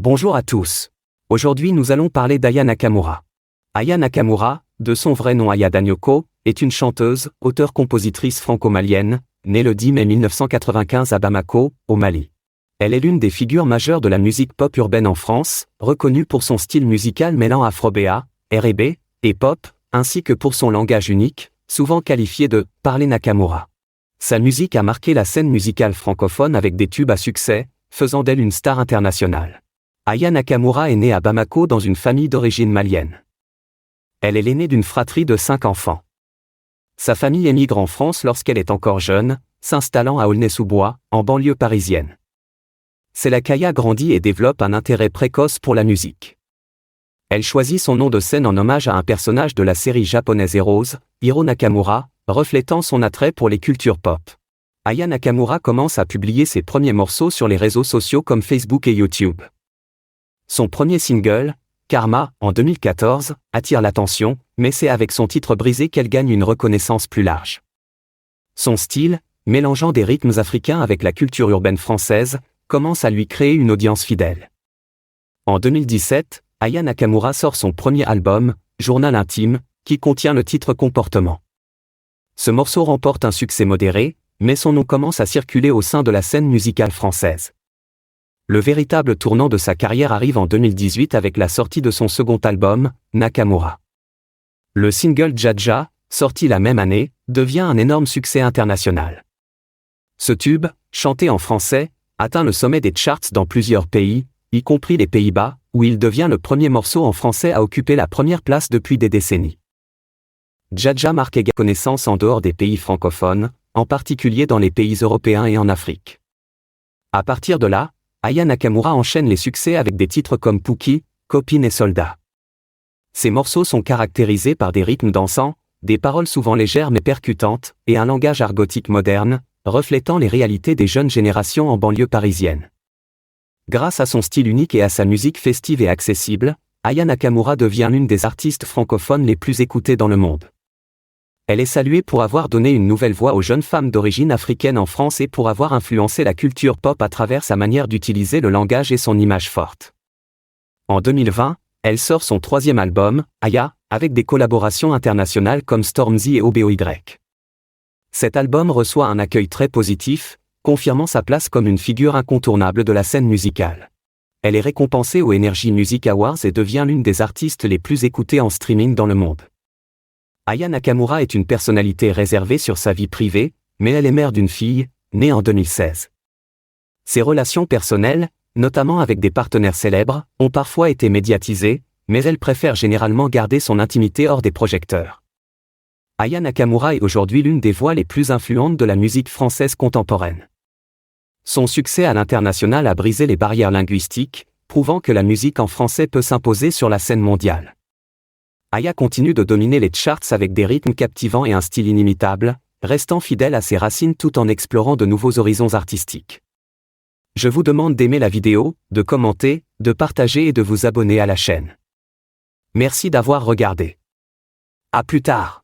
Bonjour à tous. Aujourd'hui nous allons parler d'Aya Nakamura. Aya Nakamura, de son vrai nom Aya Danyoko, est une chanteuse, auteure-compositrice franco-malienne, née le 10 mai 1995 à Bamako, au Mali. Elle est l'une des figures majeures de la musique pop urbaine en France, reconnue pour son style musical mêlant afro-béat, R&B et pop, ainsi que pour son langage unique, souvent qualifié de « parler Nakamura ». Sa musique a marqué la scène musicale francophone avec des tubes à succès, faisant d'elle une star internationale. Aya Nakamura est née à Bamako dans une famille d'origine malienne. Elle est l'aînée d'une fratrie de 5 enfants. Sa famille émigre en France lorsqu'elle est encore jeune, s'installant à Aulnay-sous-Bois, en banlieue parisienne. C'est là qu'Aya grandit et développe un intérêt précoce pour la musique. Elle choisit son nom de scène en hommage à un personnage de la série japonaise Heroes, Hiro Nakamura, reflétant son attrait pour les cultures pop. Aya Nakamura commence à publier ses premiers morceaux sur les réseaux sociaux comme Facebook et YouTube. Son premier single, Karma, en 2014, attire l'attention, mais c'est avec son titre Brisé qu'elle gagne une reconnaissance plus large. Son style, mélangeant des rythmes africains avec la culture urbaine française, commence à lui créer une audience fidèle. En 2017, Aya Nakamura sort son premier album, Journal intime, qui contient le titre Comportement. Ce morceau remporte un succès modéré, mais son nom commence à circuler au sein de la scène musicale française. Le véritable tournant de sa carrière arrive en 2018 avec la sortie de son second album, Nakamura. Le single Dja, sorti la même année, devient un énorme succès international. Ce tube, chanté en français, atteint le sommet des charts dans plusieurs pays, y compris les Pays-Bas, où il devient le premier morceau en français à occuper la première place depuis des décennies. Dja marque également connaissance en dehors des pays francophones, en particulier dans les pays européens et en Afrique. À partir de là, Aya Nakamura enchaîne les succès avec des titres comme Pouki, Copine et Soldat. Ces morceaux sont caractérisés par des rythmes dansants, des paroles souvent légères mais percutantes, et un langage argotique moderne, reflétant les réalités des jeunes générations en banlieue parisienne. Grâce à son style unique et à sa musique festive et accessible, Aya Nakamura devient l'une des artistes francophones les plus écoutées dans le monde. Elle est saluée pour avoir donné une nouvelle voix aux jeunes femmes d'origine africaine en France et pour avoir influencé la culture pop à travers sa manière d'utiliser le langage et son image forte. En 2020, elle sort son troisième album, Aya, avec des collaborations internationales comme Stormzy et OBOY. Cet album reçoit un accueil très positif, confirmant sa place comme une figure incontournable de la scène musicale. Elle est récompensée aux Energy Music Awards et devient l'une des artistes les plus écoutées en streaming dans le monde. Aya Nakamura est une personnalité réservée sur sa vie privée, mais elle est mère d'une fille, née en 2016. Ses relations personnelles, notamment avec des partenaires célèbres, ont parfois été médiatisées, mais elle préfère généralement garder son intimité hors des projecteurs. Aya Nakamura est aujourd'hui l'une des voix les plus influentes de la musique française contemporaine. Son succès à l'international a brisé les barrières linguistiques, prouvant que la musique en français peut s'imposer sur la scène mondiale. Aya continue de dominer les charts avec des rythmes captivants et un style inimitable, restant fidèle à ses racines tout en explorant de nouveaux horizons artistiques. Je vous demande d'aimer la vidéo, de commenter, de partager et de vous abonner à la chaîne. Merci d'avoir regardé. À plus tard.